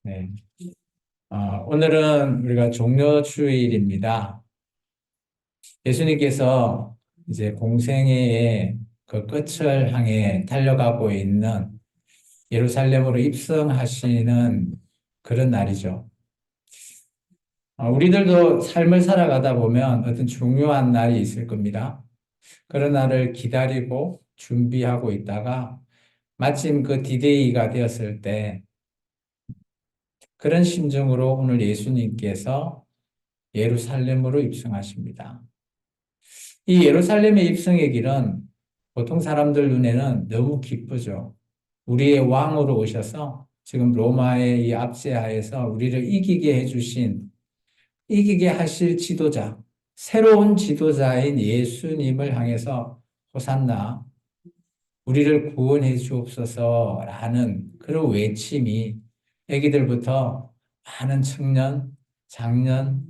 네. 오늘은 우리가 종려주일입니다. 예수님께서 이제 공생애의 그 끝을 향해 달려가고 있는 예루살렘으로 입성하시는 그런 날이죠. 우리들도 삶을 살아가다 보면 어떤 중요한 날이 있을 겁니다. 그런 날을 기다리고 준비하고 있다가 마침 그 디데이가 되었을 때 그런 심정으로 오늘 예수님께서 예루살렘으로 입성하십니다. 이 예루살렘의 입성의 길은 보통 사람들 눈에는 너무 기쁘죠. 우리의 왕으로 오셔서 지금 로마의 이 압제하에서 우리를 이기게 해주신, 이기게 하실 지도자, 새로운 지도자인 예수님을 향해서 호산나, 우리를 구원해 주옵소서라는 그런 외침이 애기들부터 많은 청년, 장년,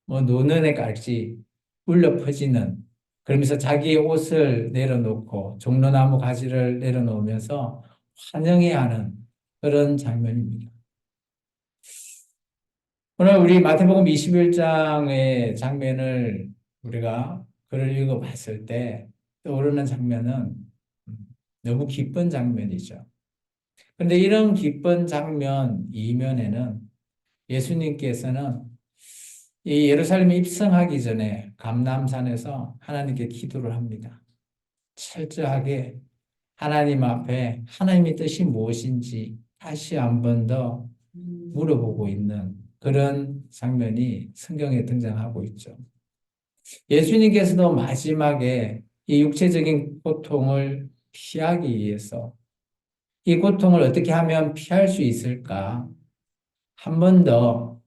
노년에까지 울려 퍼지는 그러면서 자기의 옷을 내려놓고 종려나무 가지를 내려놓으면서 환영해 하는 그런 장면입니다. 오늘 우리 마태복음 21장의 장면을 우리가 글을 읽어봤을 때 떠오르는 장면은 너무 기쁜 장면이죠. 그런데 이런 기쁜 장면 이면에는 예수님께서는 이 예루살렘에 입성하기 전에 감람산에서 하나님께 기도를 합니다. 철저하게 하나님 앞에 하나님의 뜻이 무엇인지 다시 한 번 더 물어보고 있는 그런 장면이 성경에 등장하고 있죠. 예수님께서도 마지막에 이 육체적인 고통을 피하기 위해서 이 고통을 어떻게 하면 피할 수 있을까? 한 번 더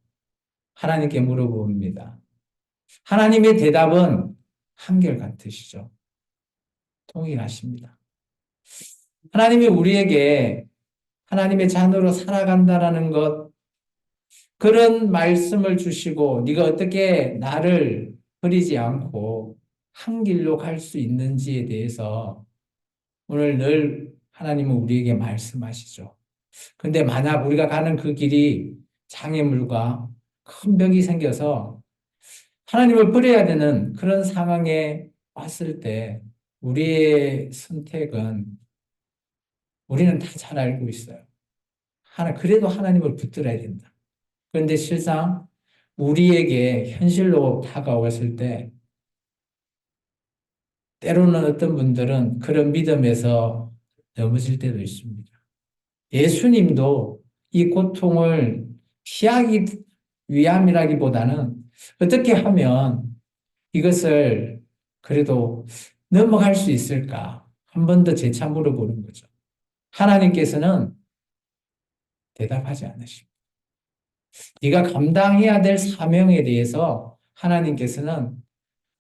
하나님께 물어봅니다. 하나님의 대답은 한결같으시죠. 동일하십니다. 하나님이 우리에게 하나님의 자녀로 살아간다라는 것, 그런 말씀을 주시고 네가 어떻게 나를 버리지 않고 한 길로 갈 수 있는지에 대해서 오늘 늘 하나님은 우리에게 말씀하시죠. 근데 만약 우리가 가는 그 길이 장애물과 큰 벽이 생겨서 하나님을 버려야 되는 그런 상황에 왔을 때 우리의 선택은 우리는 다 잘 알고 있어요. 그래도 하나님을 붙들어야 된다. 그런데 실상 우리에게 현실로 다가왔을 때 때로는 어떤 분들은 그런 믿음에서 넘어질 때도 있습니다. 예수님도 이 고통을 피하기 위함이라기보다는 어떻게 하면 이것을 그래도 넘어갈 수 있을까? 한 번 더 재차 물어보는 거죠. 하나님께서는 대답하지 않으십니다. 네가 감당해야 될 사명에 대해서 하나님께서는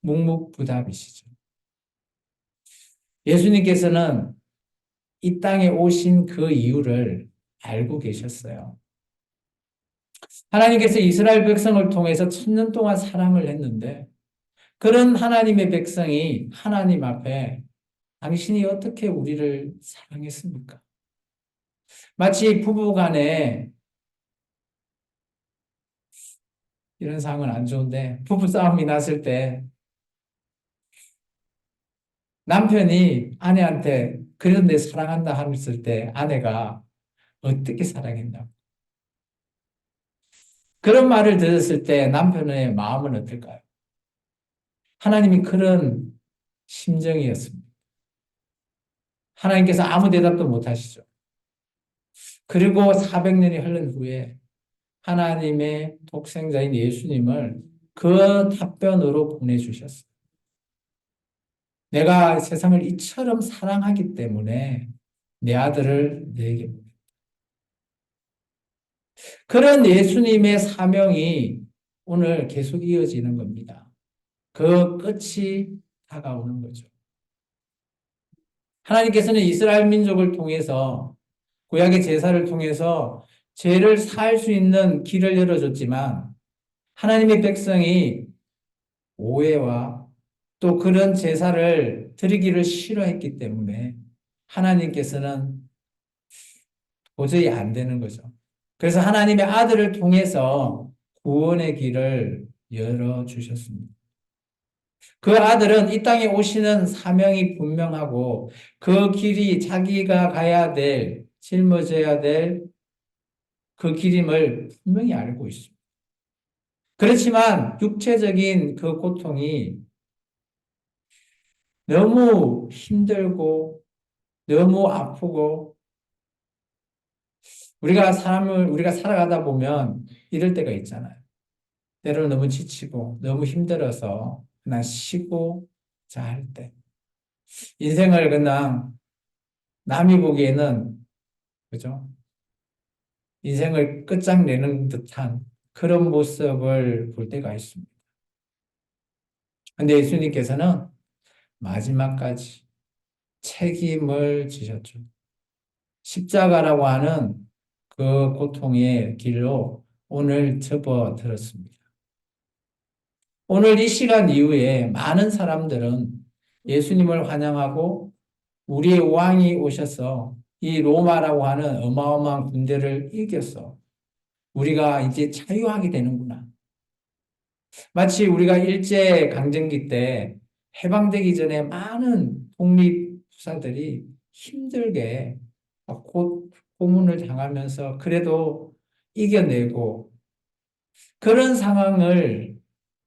묵묵부답이시죠. 예수님께서는 이 땅에 오신 그 이유를 알고 계셨어요. 하나님께서 이스라엘 백성을 통해서 천년 동안 사랑을 했는데 그런 하나님의 백성이 하나님 앞에 당신이 어떻게 우리를 사랑했습니까? 마치 부부 간에 이런 상황은 안 좋은데 부부 싸움이 났을 때 남편이 아내한테 그런데 사랑한다 했을 때 아내가 어떻게 사랑했냐고. 그런 말을 들었을 때 남편의 마음은 어떨까요? 하나님이 그런 심정이었습니다. 하나님께서 아무 대답도 못 하시죠. 그리고 400년이 흐른 후에 하나님의 독생자인 예수님을 그 답변으로 보내주셨어요. 내가 세상을 이처럼 사랑하기 때문에 내 아들을 내게 보냈다. 그런 예수님의 사명이 오늘 계속 이어지는 겁니다. 그 끝이 다가오는 거죠. 하나님께서는 이스라엘 민족을 통해서 구약의 제사를 통해서 죄를 사할 수 있는 길을 열어줬지만 하나님의 백성이 오해와 또 그런 제사를 드리기를 싫어했기 때문에 하나님께서는 도저히 안 되는 거죠. 그래서 하나님의 아들을 통해서 구원의 길을 열어주셨습니다. 그 아들은 이 땅에 오시는 사명이 분명하고 그 길이 자기가 가야 될, 짊어져야 될 그 길임을 분명히 알고 있습니다. 그렇지만 육체적인 그 고통이 너무 힘들고 너무 아프고 우리가 살아가다 보면 이럴 때가 있잖아요. 때로는 너무 지치고 너무 힘들어서 그냥 쉬고 자 할 때. 인생을 그냥 남이 보기에는 그죠? 인생을 끝장내는 듯한 그런 모습을 볼 때가 있습니다. 근데 예수님께서는 마지막까지 책임을 지셨죠. 십자가라고 하는 그 고통의 길로 오늘 접어들었습니다. 오늘 이 시간 이후에 많은 사람들은 예수님을 환영하고 우리의 왕이 오셔서 이 로마라고 하는 어마어마한 군대를 이겨서 우리가 이제 자유하게 되는구나. 마치 우리가 일제 강점기 때 해방되기 전에 많은 독립투사들이 힘들게 곧 고문을 당하면서 그래도 이겨내고 그런 상황을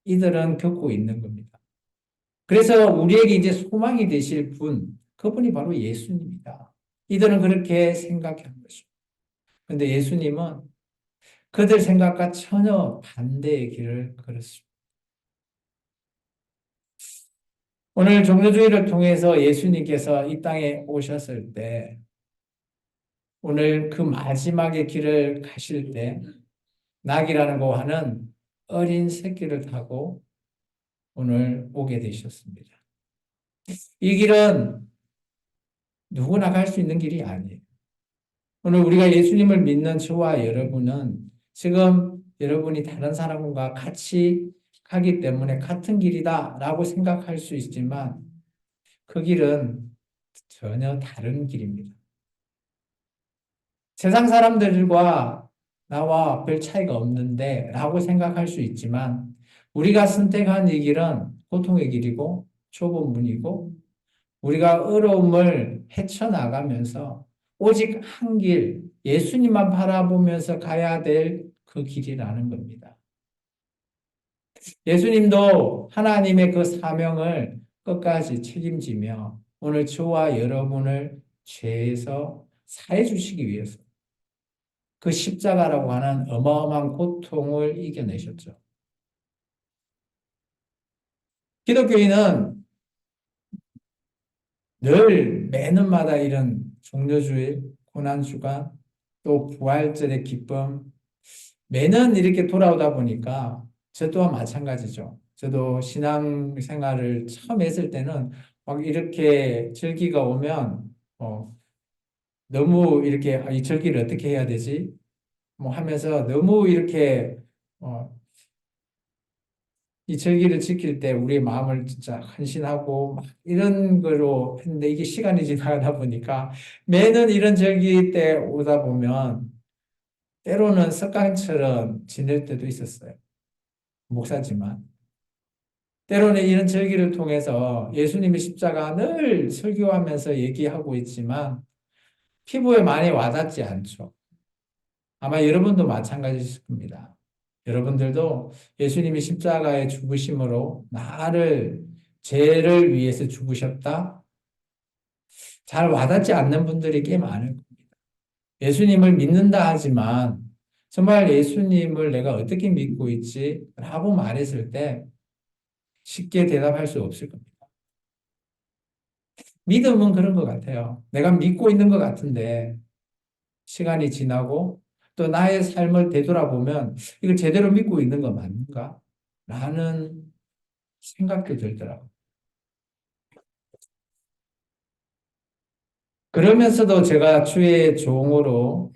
이들은 겪고 있는 겁니다. 그래서 우리에게 이제 소망이 되실 분, 그분이 바로 예수님이다. 이들은 그렇게 생각한 것이죠. 근데 예수님은 그들 생각과 전혀 반대의 길을 걸었습니다. 오늘 종교주의를 통해서 예수님께서 이 땅에 오셨을 때, 오늘 그 마지막의 길을 가실 때, 낙이라는 거 하는 어린 새끼를 타고 오늘 오게 되셨습니다. 이 길은 누구나 갈 수 있는 길이 아니에요. 오늘 우리가 예수님을 믿는 저와 여러분은 지금 여러분이 다른 사람과 같이 가기 때문에 같은 길이다라고 생각할 수 있지만 그 길은 전혀 다른 길입니다. 세상 사람들과 나와 별 차이가 없는데 라고 생각할 수 있지만 우리가 선택한 이 길은 고통의 길이고 좁은 문이고 우리가 어려움을 헤쳐나가면서 오직 한 길, 예수님만 바라보면서 가야 될 그 길이라는 겁니다. 예수님도 하나님의 그 사명을 끝까지 책임지며 오늘 저와 여러분을 죄에서 사해 주시기 위해서 그 십자가라고 하는 어마어마한 고통을 이겨내셨죠. 기독교인은 늘 매년마다 이런 종려주일, 고난주간, 또 부활절의 기쁨, 매년 이렇게 돌아오다 보니까 저 또한 마찬가지죠. 저도 신앙생활을 처음 했을 때는 막 이렇게 절기가 오면 너무 이렇게 이 절기를 어떻게 해야 되지? 뭐 하면서 너무 이렇게 어, 이 절기를 지킬 때 우리의 마음을 진짜 헌신하고 막 이런 거로 했는데 이게 시간이 지나가다 보니까 매년 이런 절기 때 오다 보면 때로는 습관처럼 지낼 때도 있었어요. 목사지만. 때로는 이런 절기를 통해서 예수님의 십자가 늘 설교하면서 얘기하고 있지만 피부에 많이 와닿지 않죠. 아마 여러분도 마찬가지일 겁니다. 여러분들도 예수님이 십자가의 죽으심으로 나를 죄를 위해서 죽으셨다? 잘 와닿지 않는 분들이 꽤 많을 겁니다. 예수님을 믿는다 하지만 정말 예수님을 내가 어떻게 믿고 있지? 라고 말했을 때 쉽게 대답할 수 없을 겁니다. 믿음은 그런 것 같아요. 내가 믿고 있는 것 같은데 시간이 지나고 또 나의 삶을 되돌아보면 이걸 제대로 믿고 있는 거 맞는가? 라는 생각도 들더라고요. 그러면서도 제가 주의 종으로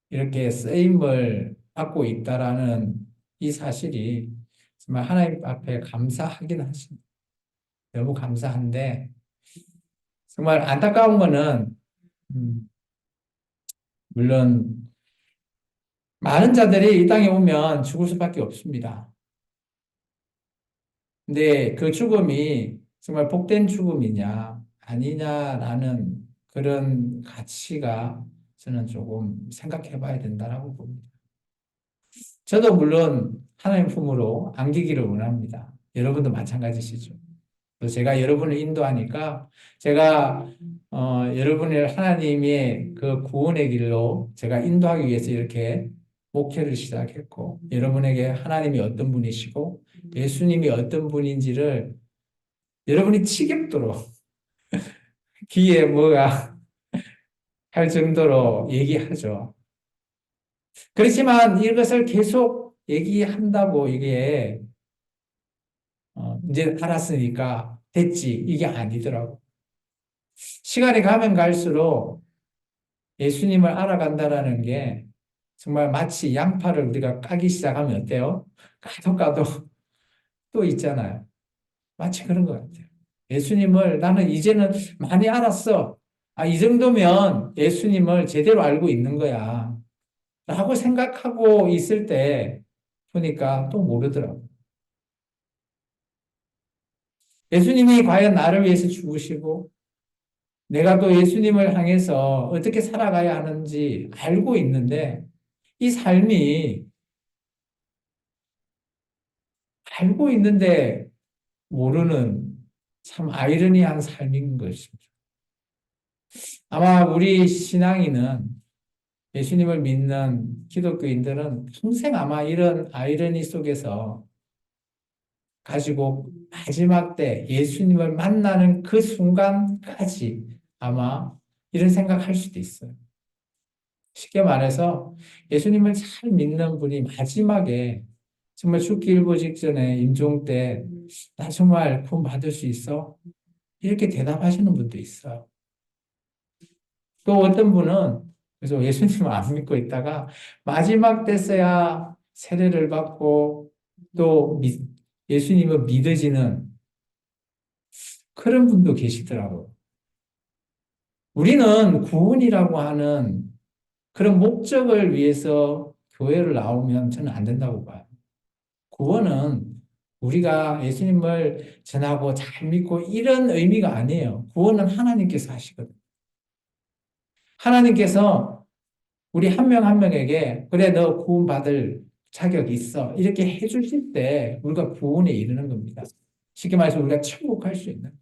이렇게 쓰임을 받고 있다라는 이 사실이 정말 하나님 앞에 감사하긴 하십니다. 너무 감사한데 정말 안타까운 거는 물론 많은 자들이 이 땅에 오면 죽을 수밖에 없습니다. 근데 그 죽음이 정말 복된 죽음이냐, 아니냐라는 그런 가치가 저는 조금 생각해 봐야 된다라고 봅니다. 저도 물론 하나님 품으로 안기기를 원합니다. 여러분도 마찬가지시죠. 또 제가 여러분을 인도하니까 제가 여러분을 하나님의 그 구원의 길로 제가 인도하기 위해서 이렇게 목회를 시작했고 여러분에게 하나님이 어떤 분이시고 예수님이 어떤 분인지를 여러분이 지겹도록 귀에 뭐가 할 정도로 얘기하죠. 그렇지만 이것을 계속 얘기한다고 이게 이제 알았으니까 됐지 이게 아니더라고. 시간이 가면 갈수록 예수님을 알아간다라는 게 정말 마치 양파를 우리가 까기 시작하면 어때요? 까도 까도 또 있잖아요. 마치 그런 것 같아요. 예수님을 나는 이제는 많이 알았어. 아, 이 정도면 예수님을 제대로 알고 있는 거야. 라고 생각하고 있을 때 보니까 또 모르더라고. 예수님이 과연 나를 위해서 죽으시고 내가 또 예수님을 향해서 어떻게 살아가야 하는지 알고 있는데 이 삶이 알고 있는데 모르는 참 아이러니한 삶인 것입니다. 아마 우리 신앙인은 예수님을 믿는 기독교인들은 평생 아마 이런 아이러니 속에서 가지고 마지막 때 예수님을 만나는 그 순간까지 아마 이런 생각할 수도 있어요. 쉽게 말해서 예수님을 잘 믿는 분이 마지막에 정말 죽기 일보 직전에 임종 때 나 정말 구원 받을 수 있어? 이렇게 대답하시는 분도 있어요. 또 어떤 분은 그래서 예수님을 안 믿고 있다가 마지막 때서야 세례를 받고 또 예수님을 믿어지는 그런 분도 계시더라고요. 우리는 구원이라고 하는 그런 목적을 위해서 교회를 나오면 저는 안 된다고 봐요. 구원은 우리가 예수님을 전하고 잘 믿고 이런 의미가 아니에요. 구원은 하나님께서 하시거든요. 하나님께서 우리 한 명 한 명에게 그래 너 구원받을 자격이 있어 이렇게 해주실 때 우리가 구원에 이르는 겁니다. 쉽게 말해서 우리가 천국할 수 있는 거예요.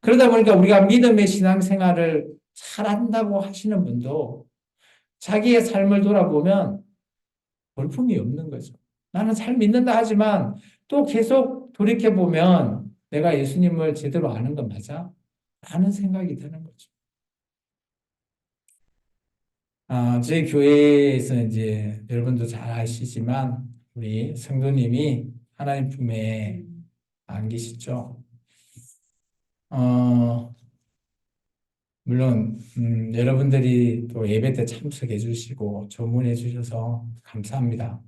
그러다 보니까 우리가 믿음의 신앙생활을 잘한다고 하시는 분도 자기의 삶을 돌아보면 볼품이 없는 거죠. 나는 잘 믿는다 하지만 또 계속 돌이켜보면 내가 예수님을 제대로 아는 건 맞아? 라는 생각이 드는 거죠. 저희 교회에서 이제 여러분도 잘 아시지만 우리 성도님이 하나님 품에 안 계시죠. 어, 물론 여러분들이 또 예배 때 참석해 주시고 조문해 주셔서 감사합니다.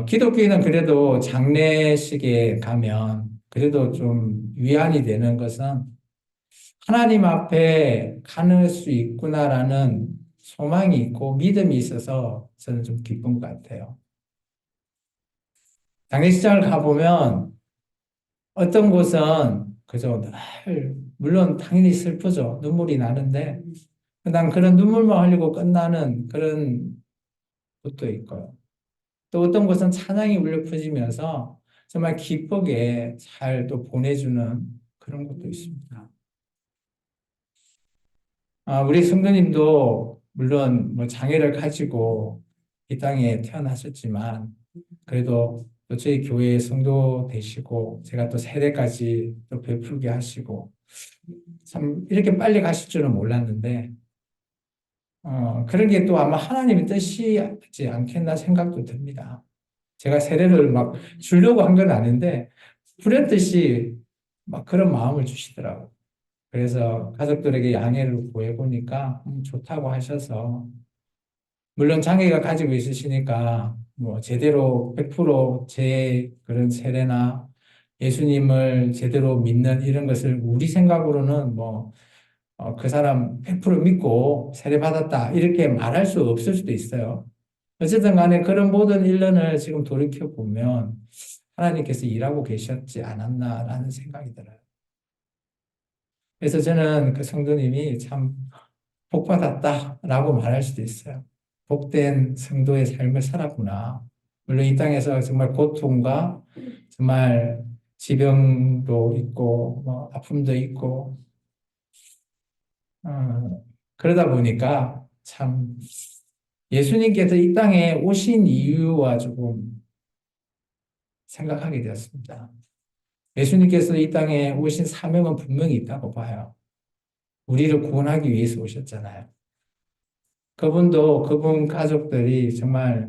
기독교인은 그래도 장례식에 가면 그래도 좀 위안이 되는 것은 하나님 앞에 가는 수 있구나라는 소망이 있고 믿음이 있어서 저는 좀 기쁜 것 같아요. 장례식장을 가보면 어떤 곳은 그저 늘 물론 당연히 슬프죠. 눈물이 나는데 난 그런 눈물만 흘리고 끝나는 그런 곳도 있고요. 또 어떤 곳은 찬양이 울려 퍼지면서 정말 기쁘게 잘 또 보내주는 그런 것도 있습니다. 우리 성도님도 물론 뭐 장애를 가지고 이 땅에 태어나셨지만 그래도 또 저희 교회의 성도 되시고 제가 또 세대까지 또 베풀게 하시고 참 이렇게 빨리 가실 줄은 몰랐는데 그런 게 또 아마 하나님의 뜻이지 않겠나 생각도 듭니다. 제가 세례를 막 주려고 한 건 아닌데 불현듯이 막 그런 마음을 주시더라고요. 그래서 가족들에게 양해를 구해보니까 좋다고 하셔서 물론 장애가 가지고 있으시니까 뭐 제대로 100%제 그런 세례나 예수님을 제대로 믿는 이런 것을 우리 생각으로는 뭐 그 사람 100% 믿고 세례받았다. 이렇게 말할 수 없을 수도 있어요. 어쨌든 간에 그런 모든 일련을 지금 돌이켜 보면 하나님께서 일하고 계셨지 않았나라는 생각이 들어요. 그래서 저는 그 성도님이 참 복받았다라고 말할 수도 있어요. 복된 성도의 삶을 살았구나. 물론 이 땅에서 정말 고통과 정말 지병도 있고, 뭐 아픔도 있고, 그러다 보니까 참 예수님께서 이 땅에 오신 이유와 조금 생각하게 되었습니다. 예수님께서 이 땅에 오신 사명은 분명히 있다고 봐요. 우리를 구원하기 위해서 오셨잖아요. 그분도 그분 가족들이 정말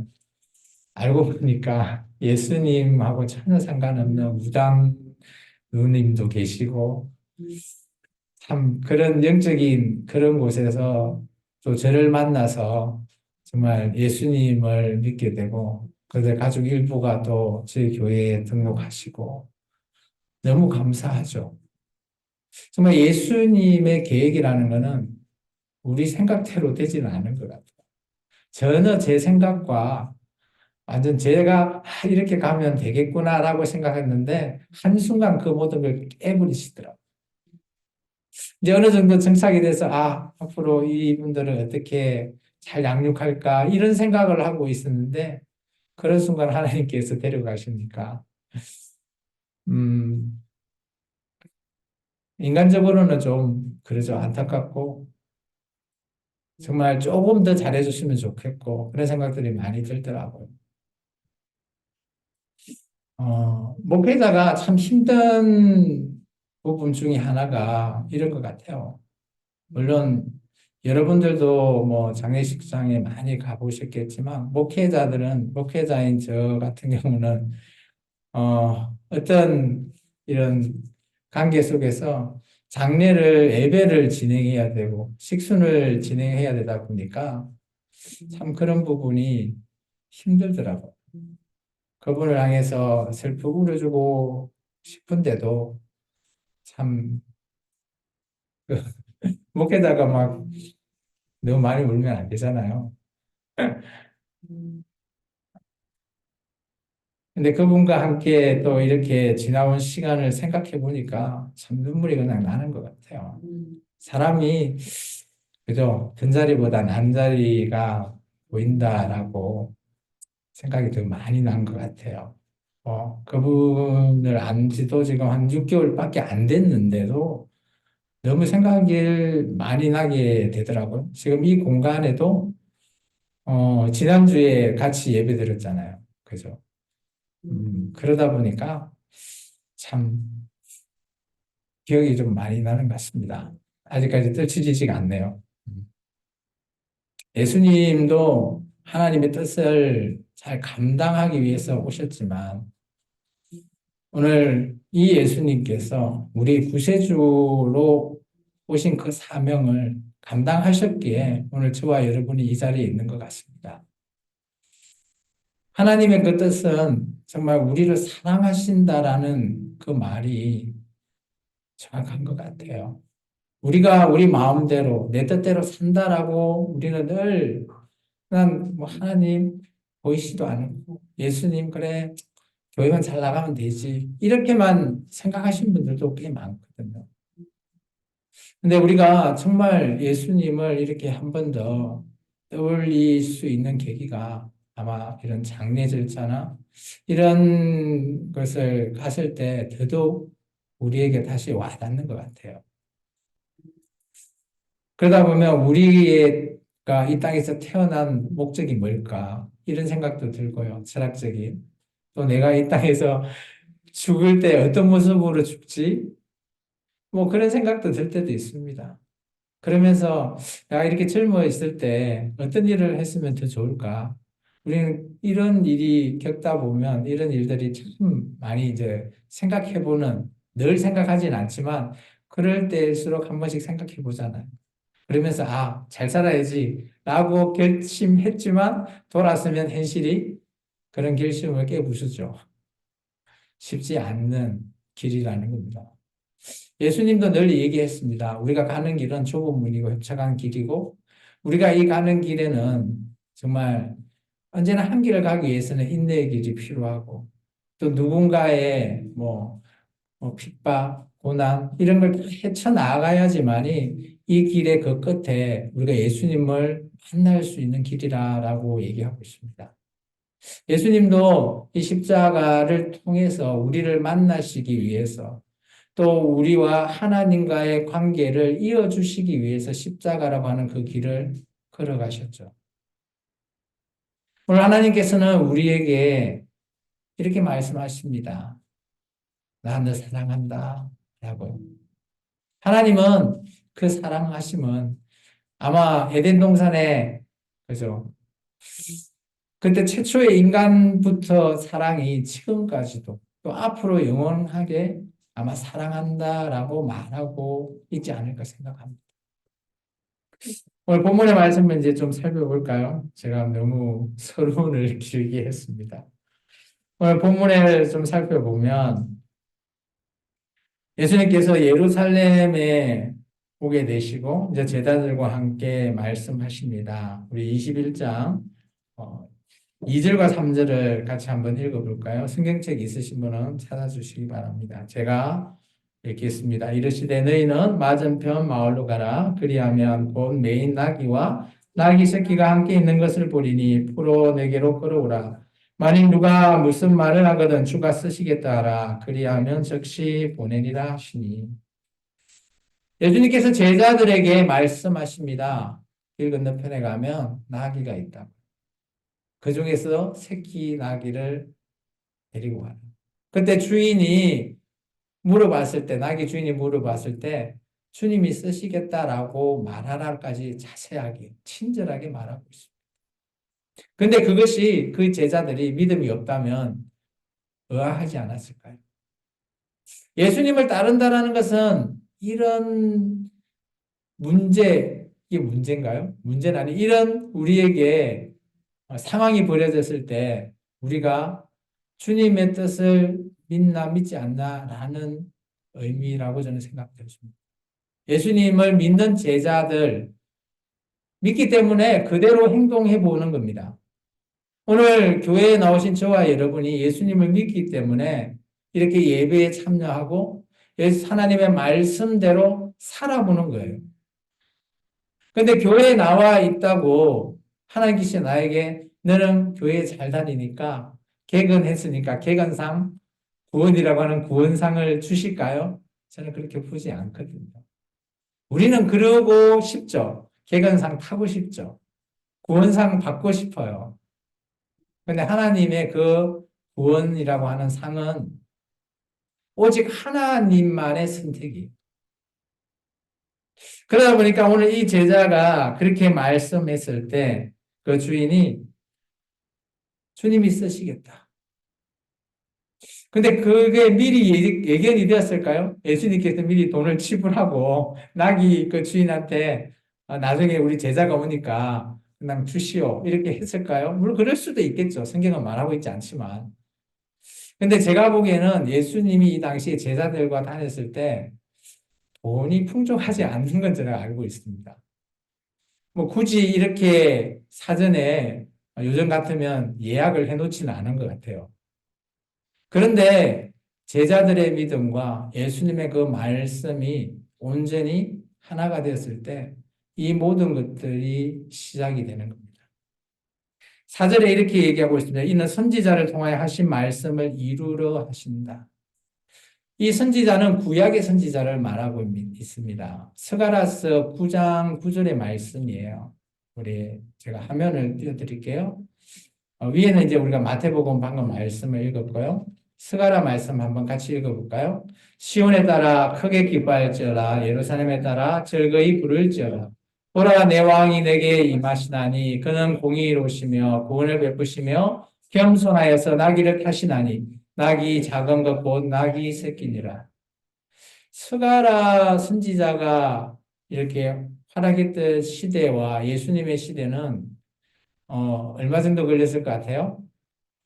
알고 보니까 예수님하고 전혀 상관없는 무당 누님도 계시고 참 그런 영적인 그런 곳에서 또 저를 만나서 정말 예수님을 믿게 되고 그들 가족 일부가 또 저희 교회에 등록하시고 너무 감사하죠. 정말 예수님의 계획이라는 것은 우리 생각대로 되지는 않은 것 같아요. 전혀 제 생각과 완전 제가 이렇게 가면 되겠구나라고 생각했는데 한순간 그 모든 걸 깨버리시더라고요. 이제 어느 정도 정착이 돼서 앞으로 이분들을 어떻게 잘 양육할까 이런 생각을 하고 있었는데 그런 순간 하나님께서 데려가시니까 음, 인간적으로는 좀 그러죠. 안타깝고 정말 조금 더 잘해줬으면 좋겠고 그런 생각들이 많이 들더라고요. 목회자가 참 힘든 부분 중에 하나가 이런 것 같아요. 물론 여러분들도 뭐 장례식장에 많이 가보셨겠지만 목회자인 저 같은 경우는 어떤 이런 관계 속에서 장례를 예배를 진행해야 되고 식순을 진행해야 되다 보니까 참 그런 부분이 힘들더라고요. 그분을 향해서 슬프게 울어주고 싶은데도 참 목회자가 막 너무 많이 울면 안 되잖아요. 근데 그분과 함께 또 이렇게 지나온 시간을 생각해 보니까 참 눈물이 그냥 나는 것 같아요. 사람이 그죠? 든자리보다 난자리가 보인다라고 생각이 더 많이 난 것 같아요. 그분을 안 지도 지금 한 6개월밖에 안 됐는데도 너무 생각이 많이 나게 되더라고요. 지금 이 공간에도 지난주에 같이 예배 드렸잖아요. 그죠? 그러다 보니까 참 기억이 좀 많이 나는 것 같습니다. 아직까지 떨쳐지지가 않네요. 예수님도 하나님의 뜻을 잘 감당하기 위해서 오셨지만 오늘 이 예수님께서 우리 구세주로 오신 그 사명을 감당하셨기에 오늘 저와 여러분이 이 자리에 있는 것 같습니다. 하나님의 그 뜻은 정말 우리를 사랑하신다라는 그 말이 정확한 것 같아요. 우리가 우리 마음대로 내 뜻대로 산다라고 우리는 늘 그냥 뭐 하나님 보이시도 않고 예수님 그래 교회만 잘 나가면 되지 이렇게만 생각하시는 분들도 꽤 많거든요. 근데 우리가 정말 예수님을 이렇게 한 번 더 떠올릴 수 있는 계기가 아마 이런 장례 절차나 이런 것을 갔을 때 더더욱 우리에게 다시 와닿는 것 같아요. 그러다 보면 우리가 이 땅에서 태어난 목적이 뭘까? 이런 생각도 들고요. 철학적인. 또 내가 이 땅에서 죽을 때 어떤 모습으로 죽지? 뭐 그런 생각도 들 때도 있습니다. 그러면서 내가 이렇게 젊어 있을 때 어떤 일을 했으면 더 좋을까? 우리는 이런 일이 겪다 보면 이런 일들이 참 많이 이제 생각해보는, 늘 생각하진 않지만 그럴 때일수록 한 번씩 생각해 보잖아요. 그러면서 잘 살아야지 라고 결심했지만 돌아서면 현실이 그런 결심을 깨부수죠. 쉽지 않는 길이라는 겁니다. 예수님도 늘 얘기했습니다. 우리가 가는 길은 좁은 문이고 협착한 길이고 우리가 이 가는 길에는 정말 언제나 한 길을 가기 위해서는 인내의 길이 필요하고 또 누군가의 뭐 핍박, 고난 이런 걸 헤쳐나가야지만이 이 길의 그 끝에 우리가 예수님을 만날 수 있는 길이라고 얘기하고 있습니다. 예수님도 이 십자가를 통해서 우리를 만나시기 위해서 또 우리와 하나님과의 관계를 이어주시기 위해서 십자가라고 하는 그 길을 걸어가셨죠. 오늘 하나님께서는 우리에게 이렇게 말씀하십니다. 나 너 사랑한다. 라고요. 하나님은 그 사랑하심은 아마 에덴 동산에, 그죠? 그때 최초의 인간부터 사랑이 지금까지도 또 앞으로 영원하게 아마 사랑한다라고 말하고 있지 않을까 생각합니다. 오늘 본문의 말씀을 이제 좀 살펴볼까요? 제가 너무 서론을 길게 했습니다. 오늘 본문을 좀 살펴보면 예수님께서 예루살렘에 오게 되시고 이제 제자들과 함께 말씀하십니다. 우리 21장 2절과 3절을 같이 한번 읽어볼까요? 성경책 있으신 분은 찾아주시기 바랍니다. 제가 읽겠습니다. 이르시되 너희는 맞은편 마을로 가라. 그리하면 곧 메인 나귀와 나귀 새끼가 함께 있는 것을 보리니 포로 내게로 끌어오라. 만일 누가 무슨 말을 하거든 주가 쓰시겠다 하라. 그리하면 즉시 보내리라 하시니. 예수님께서 제자들에게 말씀하십니다. 길 건너편에 가면 나귀가 있다. 그 중에서 새끼 나귀를 데리고 가라. 그때 주인이 물어봤을 때, 나귀 주인이 물어봤을 때, 주님이 쓰시겠다라고 말하라까지 자세하게, 친절하게 말하고 있습니다. 근데 그것이 그 제자들이 믿음이 없다면 의아하지 않았을까요? 예수님을 따른다라는 것은 이런 문제, 이게 문제인가요? 문제는 아니, 이런 우리에게 상황이 벌어졌을 때 우리가 주님의 뜻을 믿나 믿지 않나 라는 의미라고 저는 생각되었습니다. 예수님을 믿는 제자들 믿기 때문에 그대로 행동해 보는 겁니다. 오늘 교회에 나오신 저와 여러분이 예수님을 믿기 때문에 이렇게 예배에 참여하고 하나님의 말씀대로 살아보는 거예요. 근데 교회에 나와 있다고 하나님께서 나에게 너는 교회에 잘 다니니까 개근했으니까 개근상 구원이라고 하는 구원상을 주실까요? 저는 그렇게 보지 않거든요. 우리는 그러고 싶죠. 개근상 타고 싶죠. 구원상 받고 싶어요. 근데 하나님의 그 구원이라고 하는 상은 오직 하나님만의 선택이에요. 그러다 보니까 오늘 이 제자가 그렇게 말씀했을 때 그 주인이 주님이 쓰시겠다. 근데 그게 미리 예견이 되었을까요? 예수님께서 미리 돈을 지불하고 나귀 그 주인한테 나중에 우리 제자가 오니까 그냥 주시오 이렇게 했을까요? 물론 그럴 수도 있겠죠. 성경은 말하고 있지 않지만. 근데 제가 보기에는 예수님이 이 당시에 제자들과 다녔을 때 돈이 풍족하지 않는 건 제가 알고 있습니다. 뭐 굳이 이렇게 사전에 요즘 같으면 예약을 해놓지는 않은 것 같아요. 그런데 제자들의 믿음과 예수님의 그 말씀이 온전히 하나가 되었을 때 이 모든 것들이 시작이 되는 겁니다. 4절에 이렇게 얘기하고 있습니다. 이는 선지자를 통하여 하신 말씀을 이루려 하신다. 이 선지자는 구약의 선지자를 말하고 있습니다. 스가랴서 9장 9절의 말씀이에요. 제가 화면을 띄워드릴게요. 위에는 이제 우리가 마태복음 방금 말씀을 읽었고요. 스가랴 말씀 한번 같이 읽어볼까요? 시온에 따라 크게 기뻐할지어다. 예루살렘에 따라 즐거이 부를지어다. 보라 내 왕이 내게 임하시나니 그는 공의로우시며 구원을 베푸시며 겸손하여서 나귀를 타시나니 나귀 작은 것 곧 나귀 새끼니라. 스가랴 선지자가 이렇게 활약했던 시대와 예수님의 시대는 얼마 정도 걸렸을 것 같아요?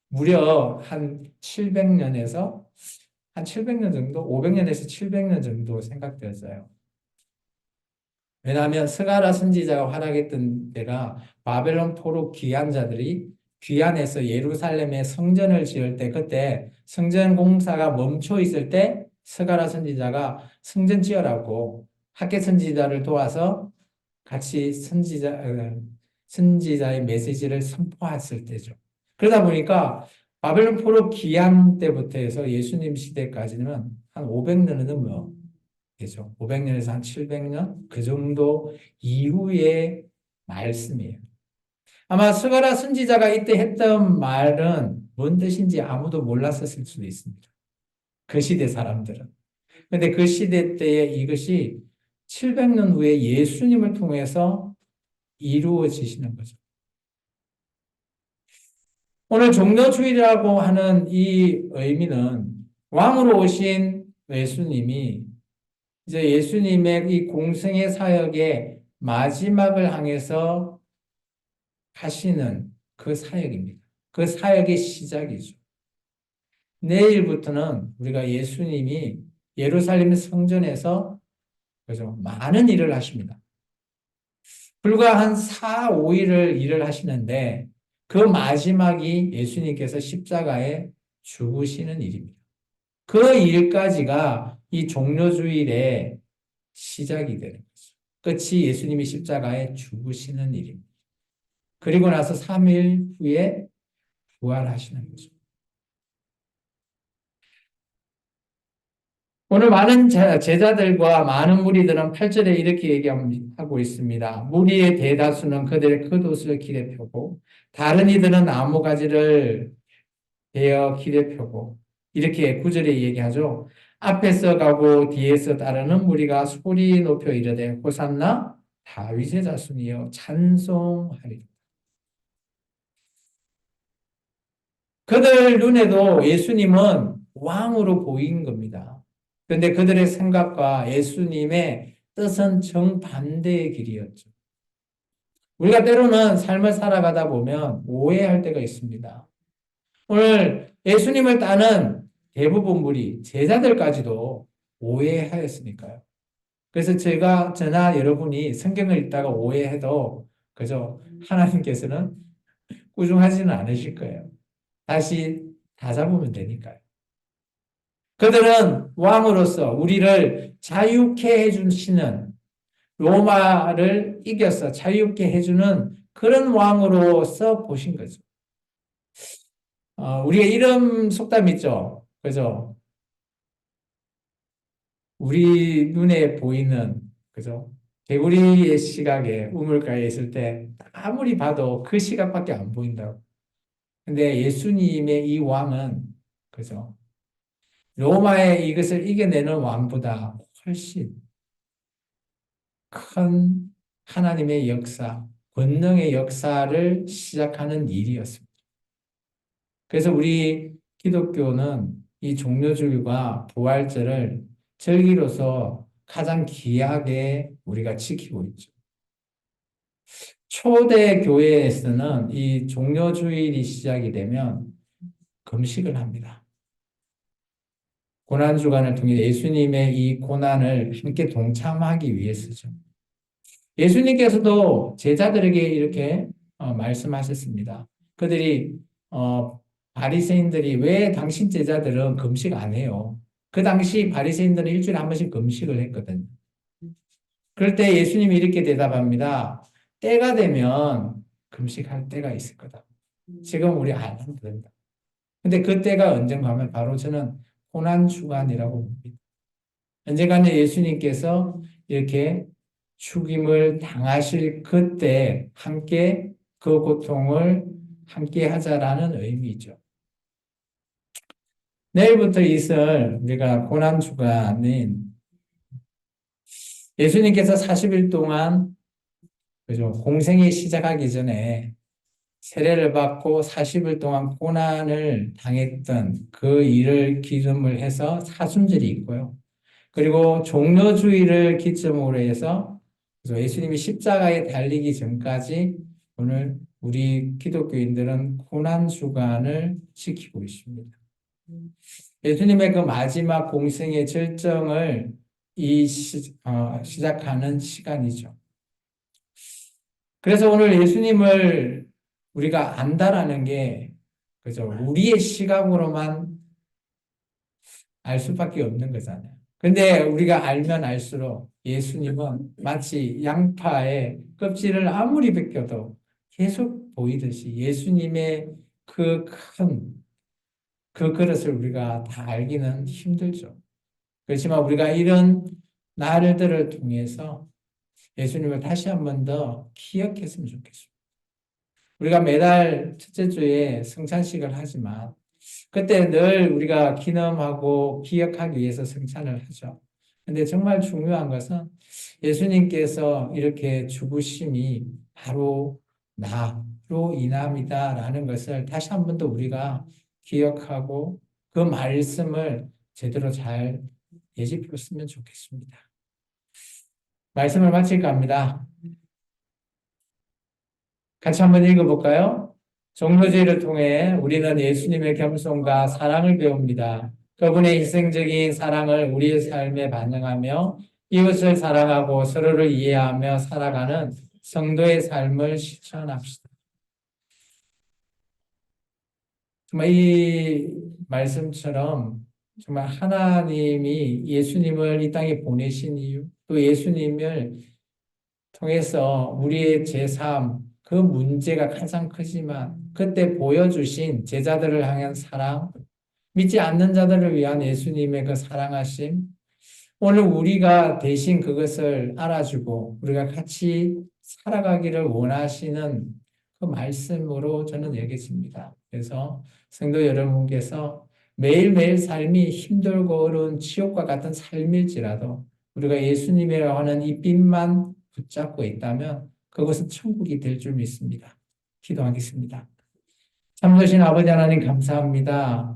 무려 한 700년에서 한 700년 정도, 500년에서 700년 정도 생각되었어요. 왜냐하면 스가랴 선지자가 활약했던 때가 바벨론 포로 귀환 자들이 귀환해서 예루살렘에 성전을 지을 때, 그때 성전 공사가 멈춰 있을 때 스가랴 선지자가 성전 지으라고 학계 선지자를 도와서 같이 선지자의 메시지를 선포했을 때죠. 그러다 보니까 바벨론 포로 귀환 때부터 해서 예수님 시대까지는 한 500년은 뭐 되죠. 500년에서 한 700년 그 정도 이후의 말씀이에요. 아마 스가랴 선지자가 이때 했던 말은 뭔 뜻인지 아무도 몰랐었을 수도 있습니다. 그 시대 사람들은. 근데 그 시대 때에 이것이 700년 후에 예수님을 통해서 이루어지시는 거죠. 오늘 종려주일이라고 하는 이 의미는 왕으로 오신 예수님이 이제 예수님의 이 공생의 사역의 마지막을 향해서 하시는 그 사역입니다. 그 사역의 시작이죠. 내일부터는 우리가 예수님이 예루살렘 성전에서 그죠? 많은 일을 하십니다. 불과 한 4, 5일을 일을 하시는데 그 마지막이 예수님께서 십자가에 죽으시는 일입니다. 그 일까지가 이 종려주일의 시작이 되는 거죠. 끝이 예수님이 십자가에 죽으시는 일입니다. 그리고 나서 3일 후에 부활하시는 거죠. 오늘 많은 제자들과 많은 무리들은 8절에 이렇게 얘기하고 있습니다. 무리의 대다수는 그들의 겉옷을 길에 펴고 다른 이들은 나무가지를 베어 길에 펴고 이렇게 9절에 얘기하죠. 앞에서 가고 뒤에서 따르는 무리가 소리 높여 이르되 호산나 다윗의 자손이여 찬송하리라. 그들 눈에도 예수님은 왕으로 보인 겁니다. 그런데 그들의 생각과 예수님의 뜻은 정반대의 길이었죠. 우리가 때로는 삶을 살아가다 보면 오해할 때가 있습니다. 오늘 예수님을 따는 대부분 무리, 제자들까지도 오해하였으니까요. 그래서 저나 여러분이 성경을 읽다가 오해해도 그저 하나님께서는 꾸중하지는 않으실 거예요. 다시 다잡으면 되니까요. 그들은 왕으로서 우리를 자유케 해주시는 로마를 이겨서 자유케 해주는 그런 왕으로서 보신 거죠. 우리가 이런 속담 있죠. 그죠? 우리 눈에 보이는, 그죠? 개구리의 시각에 우물가에 있을 때 아무리 봐도 그 시각밖에 안 보인다고. 근데 예수님의 이 왕은, 그죠? 로마의 이것을 이겨내는 왕보다 훨씬 큰 하나님의 역사, 권능의 역사를 시작하는 일이었습니다. 그래서 우리 기독교는 이 종려주일과 부활절을 절기로서 가장 귀하게 우리가 지키고 있죠. 초대 교회에서는 이 종려주일이 시작이 되면 금식을 합니다. 고난주간을 통해 예수님의 이 고난을 함께 동참하기 위해서죠. 예수님께서도 제자들에게 이렇게 말씀하셨습니다. 그들이 바리새인들이 왜 당신 제자들은 금식 안 해요? 그 당시 바리새인들은 일주일에 한 번씩 금식을 했거든요. 그럴 때 예수님이 이렇게 대답합니다. 때가 되면 금식할 때가 있을 거다. 지금 우리 안 해도 된다. 근데 그 때가 언젠가 하면 바로 저는 고난주간이라고 봅니다. 언젠가는 예수님께서 이렇게 죽임을 당하실 그때 함께 그 고통을 함께 하자라는 의미죠. 내일부터 있을 우리가 고난주간인 예수님께서 40일 동안 그죠? 공생이 시작하기 전에 세례를 받고 40일 동안 고난을 당했던 그 일을 기점을 해서 사순절이 있고요. 그리고 종려주의를 기점으로 해서 예수님이 십자가에 달리기 전까지 오늘 우리 기독교인들은 고난주간을 지키고 있습니다. 예수님의 그 마지막 공생의 절정을 시작하는 시간이죠. 그래서 오늘 예수님을 우리가 안다라는 게, 그죠? 우리의 시각으로만 알 수밖에 없는 거잖아요. 근데 우리가 알면 알수록 예수님은 마치 양파의 껍질을 아무리 벗겨도 계속 보이듯이 예수님의 그 큰, 그 그릇을 우리가 다 알기는 힘들죠. 그렇지만 우리가 이런 날들을 통해서 예수님을 다시 한 번 더 기억했으면 좋겠습니다. 우리가 매달 첫째 주에 성찬식을 하지만 그때 늘 우리가 기념하고 기억하기 위해서 성찬을 하죠. 근데 정말 중요한 것은 예수님께서 이렇게 죽으심이 바로 나로 인함이다라는 것을 다시 한 번 더 우리가 기억하고 그 말씀을 제대로 잘 되짚었으면 좋겠습니다. 말씀을 마칠까 합니다. 같이 한번 읽어볼까요? 종료제를 통해 우리는 예수님의 겸손과 사랑을 배웁니다. 그분의 희생적인 사랑을 우리의 삶에 반영하며 이웃을 사랑하고 서로를 이해하며 살아가는 성도의 삶을 실천합시다. 정말 이 말씀처럼 정말 하나님이 예수님을 이 땅에 보내신 이유, 또 예수님을 통해서 우리의 제3, 그 문제가 가장 크지만 그때 보여주신 제자들을 향한 사랑, 믿지 않는 자들을 위한 예수님의 그 사랑하심, 오늘 우리가 대신 그것을 알아주고 우리가 같이 살아가기를 원하시는 그 말씀으로 저는 여겨집니다. 그래서 성도 여러분께서 매일매일 삶이 힘들고 어려운 지옥과 같은 삶일지라도 우리가 예수님이라고 하는 이 빛만 붙잡고 있다면 그것은 천국이 될 줄 믿습니다. 기도하겠습니다. 참으신 아버지 하나님 감사합니다.